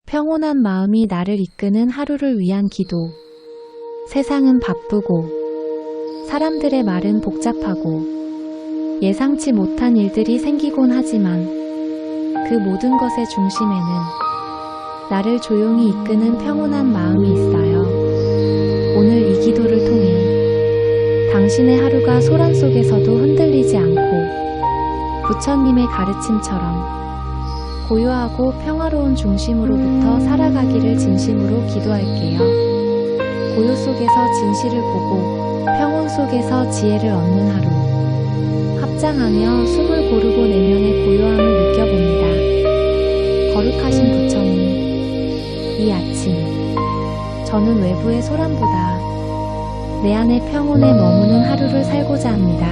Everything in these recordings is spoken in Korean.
평온한 마음이 나를 이끄는 하루를 위한 기도. 세상은 바쁘고 사람들의 말은 복잡하고 예상치 못한 일들이 생기곤 하지만 그 모든 것의 중심에는 나를 조용히 이끄는 평온한 마음이 있어요. 오늘 이 기도를 통해 당신의 하루가 소란 속에서도 흔들리지 않고 부처님의 가르침처럼 고요하고 평화로운 중심으로부터 살아가기를 진심으로 기도할게요. 고요 속에서 진실을 보고 평온 속에서 지혜를 얻는 하루. 합장하며 숨을 고르고 내면의 고요함을 느껴봅니다. 거룩하신 부처님, 이 아침 저는 외부의 소란보다 내 안의 평온에 머무는 하루를 살고자 합니다.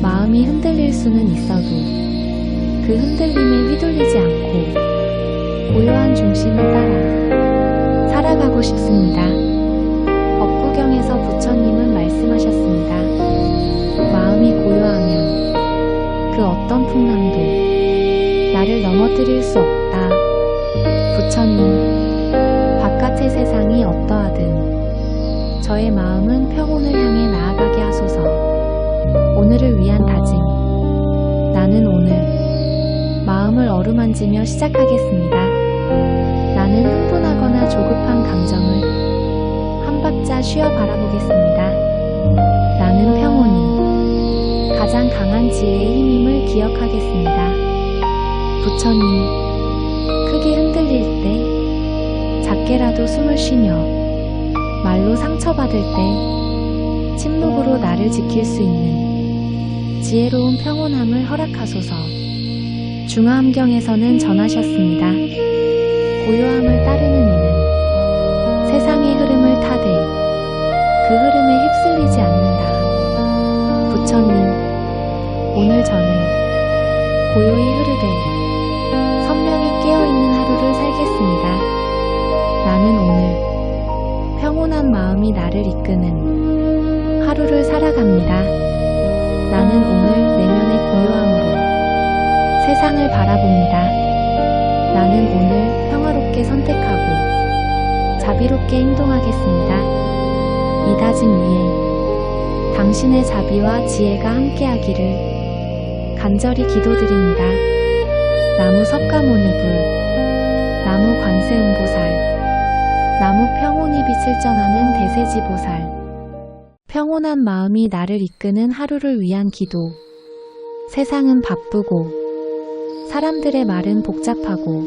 마음이 흔들릴 수는 있어도 그 흔들림에 휘둘리지 않고 고요한 중심을 따라 살아가고 싶습니다. 법구경에서 부처님은 말씀하셨습니다. 마음이 고요하면 그 어떤 풍랑도 나를 넘어뜨릴 수 없다. 부처님, 바깥의 세상이 어떠하든 저의 마음은 평온을 향해 나아가게 하소서. 오늘을 위한 다짐. 나는 오늘 마음을 어루만지며 시작하겠습니다. 나는 흥분하거나 조급한 감정을 한 박자 쉬어 바라보겠습니다. 나는 평온이 가장 강한 지혜의 힘임을 기억하겠습니다. 부처님, 크게 흔들릴 때 작게라도 숨을 쉬며 말로 상처받을 때 침묵으로 나를 지킬 수 있는 지혜로운 평온함을 허락하소서. 중화함경에서는 전하셨습니다. 고요함을 따르는 이는 세상의 흐름을 타되 그 흐름에 휩쓸리지 않는다. 부처님, 오늘 저는 고요히 흐르되 선명히 깨어있는 하루를 살겠습니다. 나는 오늘 평온한 마음이 나를 이끄는 하루를 살아갑니다. 나는 오늘 내면의 고요함으로 세상을 바라봅니다. 나는 오늘 평화롭게 선택하고 자비롭게 행동하겠습니다. 이 다짐 위에 당신의 자비와 지혜가 함께하기를 간절히 기도드립니다. 나무 석가모니불, 나무 관세음보살, 나무 평온이 빛을 전하는 대세지보살. 평온한 마음이 나를 이끄는 하루를 위한 기도. 세상은 바쁘고 사람들의 말은 복잡하고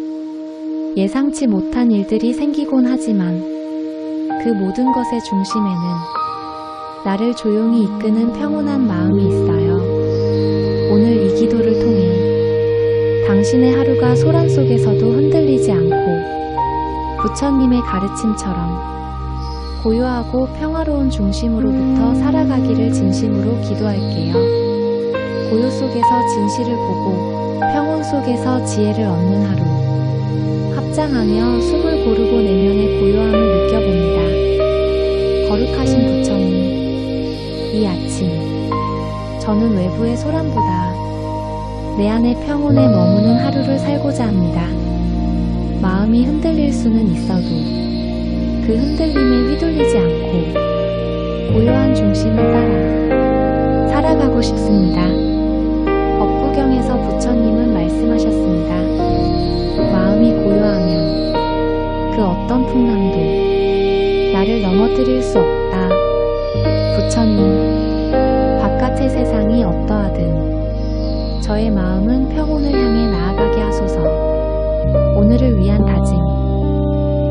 예상치 못한 일들이 생기곤 하지만 그 모든 것의 중심에는 나를 조용히 이끄는 평온한 마음이 있어요. 오늘 이 기도를 통해 당신의 하루가 소란 속에서도 흔들리지 않고 부처님의 가르침처럼 고요하고 평화로운 중심으로부터 살아가기를 진심으로 기도할게요. 고요 속에서 진실을 보고 평온 속에서 지혜를 얻는 하루. 합장하며 숨을 고르고 내면의 고요함을 느껴봅니다. 거룩하신 부처님, 이 아침 저는 외부의 소란보다 내 안의 평온에 머무는 하루를 살고자 합니다. 마음이 흔들릴 수는 있어도 그 흔들림에 휘둘리지 않고 고요한 중심을 따라 살아가고 싶습니다. 법구경에서 부처님은 말씀하셨습니다. 마음이 고요하면 그 어떤 풍랑도 나를 넘어뜨릴 수 없다. 부처님, 바깥의 세상이 어떠하든 저의 마음은 평온을 향해 나아가게 하소서. 오늘을 위한 다짐.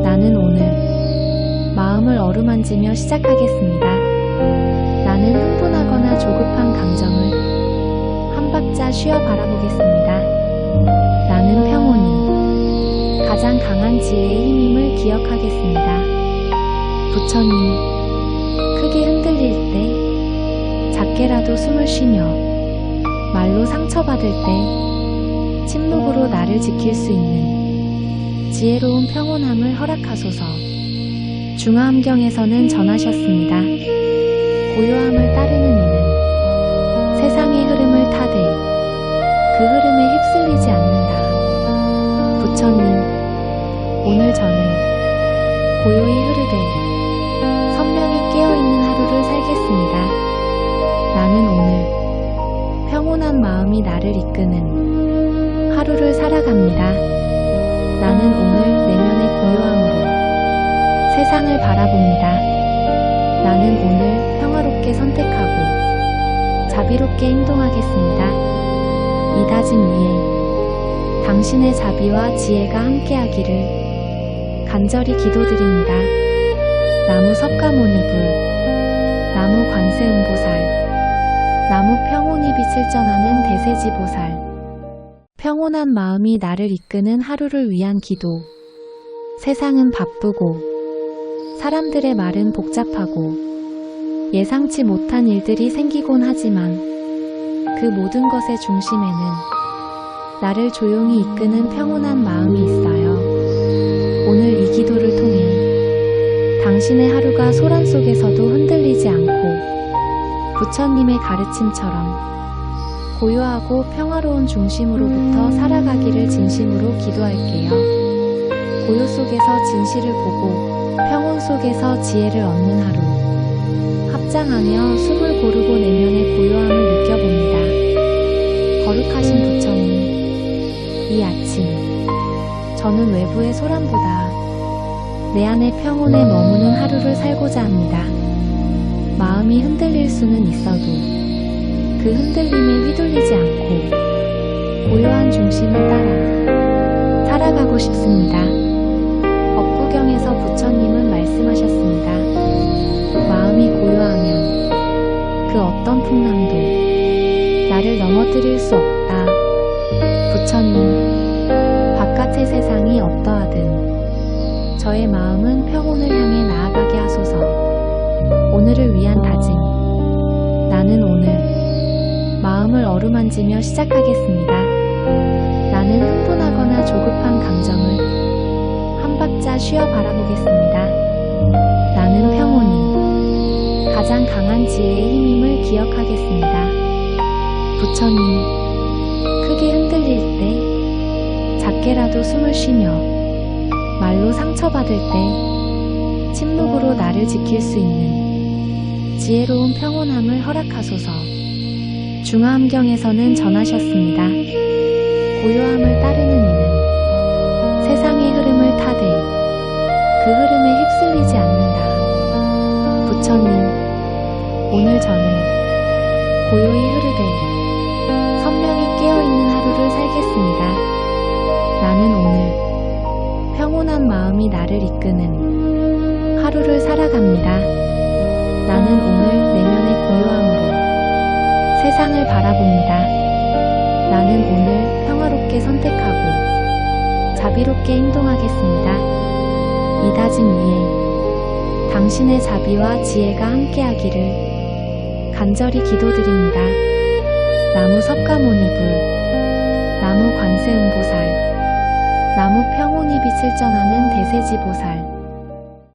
나는 오늘 마음을 어루만지며 시작하겠습니다. 나는 흥분하거나 조급한 감정을 한 박자 쉬어 바라보겠습니다. 나는 평온이 가장 강한 지혜의 힘임을 기억하겠습니다. 부처님, 크게 흔들릴 때 작게라도 숨을 쉬며 말로 상처받을 때 침묵으로 나를 지킬 수 있는 지혜로운 평온함을 허락하소서. 중화함경에서는 전하셨습니다. 고요함을 따르는 이는 세상의 흐름을 타되 그 흐름에 휩쓸리지 않는다. 부처님, 오늘 저는 고요히 흐르되 선명히 깨어있는 하루를 살겠습니다. 나는 오늘 평온한 마음이 나를 이끄는 하루를 살아갑니다. 나는 오늘 내면의 고요함으로 세상을 바라봅니다. 나는 오늘 평화롭게 선택하고 자비롭게 행동하겠습니다. 이 다짐 위에 당신의 자비와 지혜가 함께하기를 간절히 기도드립니다. 나무 석가모니불, 나무 관세음보살, 나무 평온이 빛을 전하는 대세지보살. 평온한 마음이 나를 이끄는 하루를 위한 기도. 세상은 바쁘고 사람들의 말은 복잡하고 예상치 못한 일들이 생기곤 하지만 그 모든 것의 중심에는 나를 조용히 이끄는 평온한 마음이 있어요. 오늘 이 기도를 통해 당신의 하루가 소란 속에서도 흔들리지 않고 부처님의 가르침처럼 고요하고 평화로운 중심으로부터 살아가기를 진심으로 기도할게요. 고요 속에서 진실을 보고 평온 속에서 지혜를 얻는 하루. 합장하며 숨을 고르고 내면의 고요함을 느껴봅니다. 거룩하신 부처님, 이 아침 저는 외부의 소란보다 내 안의 평온에 머무는 하루를 살고자 합니다. 마음이 흔들릴 수는 있어도 그 흔들림에 휘둘리지 않고 고요한 중심을 따라 살아가고 싶습니다. 법구경에서 부처님은 말씀하셨습니다. 마음이 고요하면 그 어떤 풍랑도 나를 넘어뜨릴 수 없다. 부처님, 바깥의 세상이 어떠하든 저의 마음은 평온을 향해 나아가게 하소서. 오늘을 위한 다짐. 나는 오늘 마음을 어루만지며 시작하겠습니다. 나는 흥분하거나 조급한 감정을 한 박자 쉬어 바라보겠습니다. 나는 평온이 가장 강한 지혜의 힘임을 기억하겠습니다. 부처님, 크게 흔들릴 때 작게라도 숨을 쉬며 말로 상처받을 때 침묵으로 나를 지킬 수 있는 지혜로운 평온함을 허락하소서. 중화암경에서는 전하셨습니다. 고요함을 따르는 이는 세상의 흐름을 타되 그 흐름에 휩쓸리지 않는다. 부처님, 오늘 저는 고요히 흐르되 선명히 깨어있는 하루를 살겠습니다. 나는 오늘 평온한 마음이 나를 이끄는 하루를 살아갑니다. 나는 오늘 내면의 고요함으로 세상을 바라봅니다. 나는 오늘 평화롭게 선택하고 자비롭게 행동하겠습니다. 이 다짐 위에 당신의 자비와 지혜가 함께하기를 간절히 기도드립니다. 나무 석가모니불, 나무 관세음보살, 나무 평온이 빛을 전하는 대세지보살.